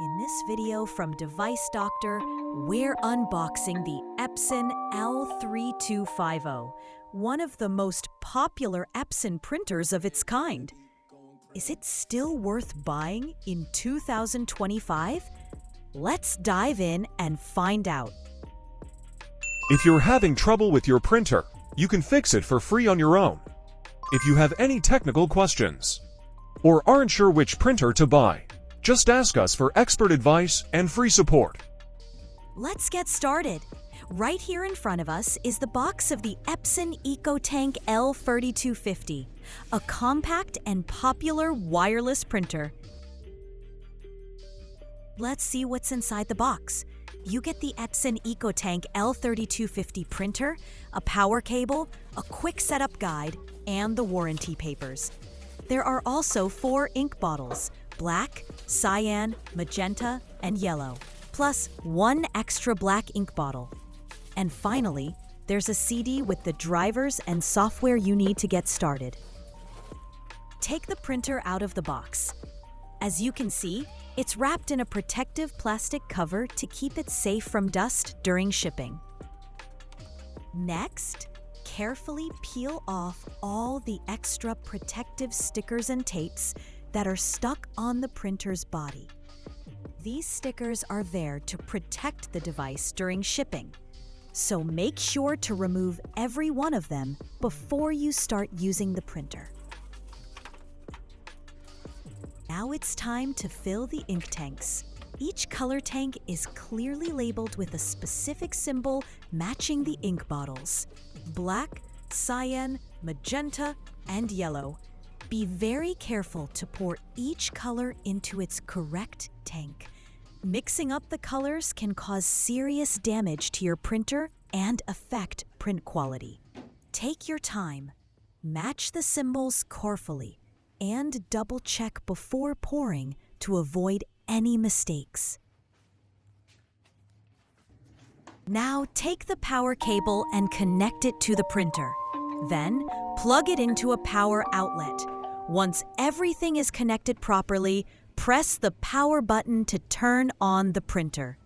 In this video from Device Doctor, we're unboxing the Epson L3250, one of the most popular Epson printers of its kind. Is it still worth buying in 2025? Let's dive in and find out. If you're having trouble with your printer, you can fix it for free on your own. If you have any technical questions or aren't sure which printer to buy, just ask us for expert advice and free support. Let's get started. Right here in front of us is the box of the Epson EcoTank L3250, a compact and popular wireless printer. Let's see what's inside the box. You get the Epson EcoTank L3250 printer, a power cable, a quick setup guide, and the warranty papers. There are also 4 ink bottles: black, cyan, magenta, and yellow, plus 1 extra black ink bottle. And finally, there's a CD with the drivers and software you need to get started. Take the printer out of the box. As you can see, it's wrapped in a protective plastic cover to keep it safe from dust during shipping. Next, carefully peel off all the extra protective stickers and tapes that are stuck on the printer's body. These stickers are there to protect the device during shipping, so make sure to remove every one of them before you start using the printer. Now it's time to fill the ink tanks. Each color tank is clearly labeled with a specific symbol matching the ink bottles: black, cyan, magenta, and yellow. Be very careful to pour each color into its correct tank. Mixing up the colors can cause serious damage to your printer and affect print quality. Take your time, match the symbols carefully, and double-check before pouring to avoid any mistakes. Now take the power cable and connect it to the printer. Then plug it into a power outlet. Once everything is connected properly, press the power button to turn on the printer.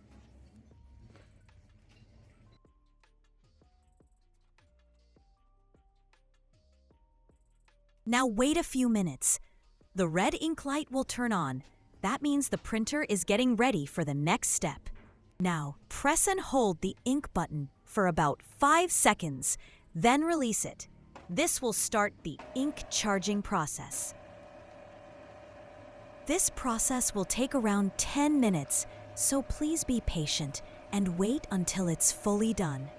Now wait a few minutes. The red ink light will turn on. That means the printer is getting ready for the next step. Now press and hold the ink button for about 5 seconds, then release it. This will start the ink charging process. This process will take around 10 minutes, so please be patient and wait until it's fully done.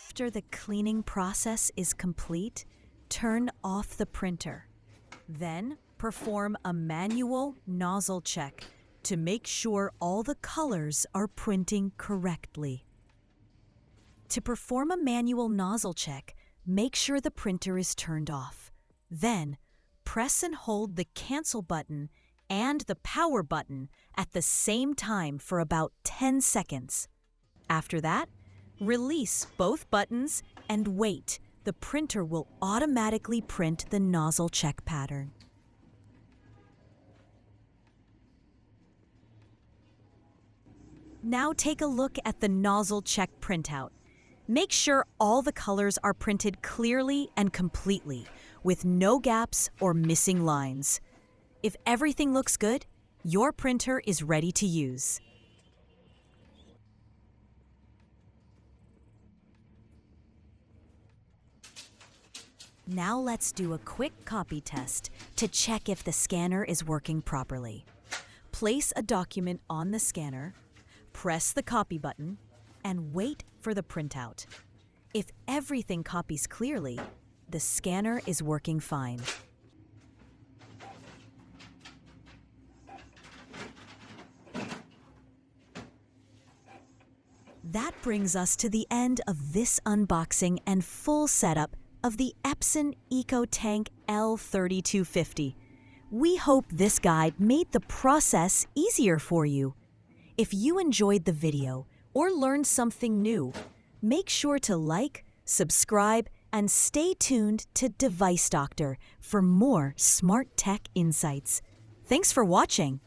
After the cleaning process is complete, turn off the printer. Then perform a manual nozzle check to make sure all the colors are printing correctly. To perform a manual nozzle check, make sure the printer is turned off. Then, press and hold the cancel button and the power button at the same time for about 10 seconds. After that, release both buttons and wait. The printer will automatically print the nozzle check pattern. Now take a look at the nozzle check printout. Make sure all the colors are printed clearly and completely, with no gaps or missing lines. If everything looks good, your printer is ready to use. Now let's do a quick copy test to check if the scanner is working properly. Place a document on the scanner, press the copy button, and wait for the printout. If everything copies clearly, the scanner is working fine. That brings us to the end of this unboxing and full setup of the Epson EcoTank L3250. We hope this guide made the process easier for you. If you enjoyed the video or learned something new, make sure to like, subscribe, and stay tuned to Device Doctor for more smart tech insights. Thanks for watching.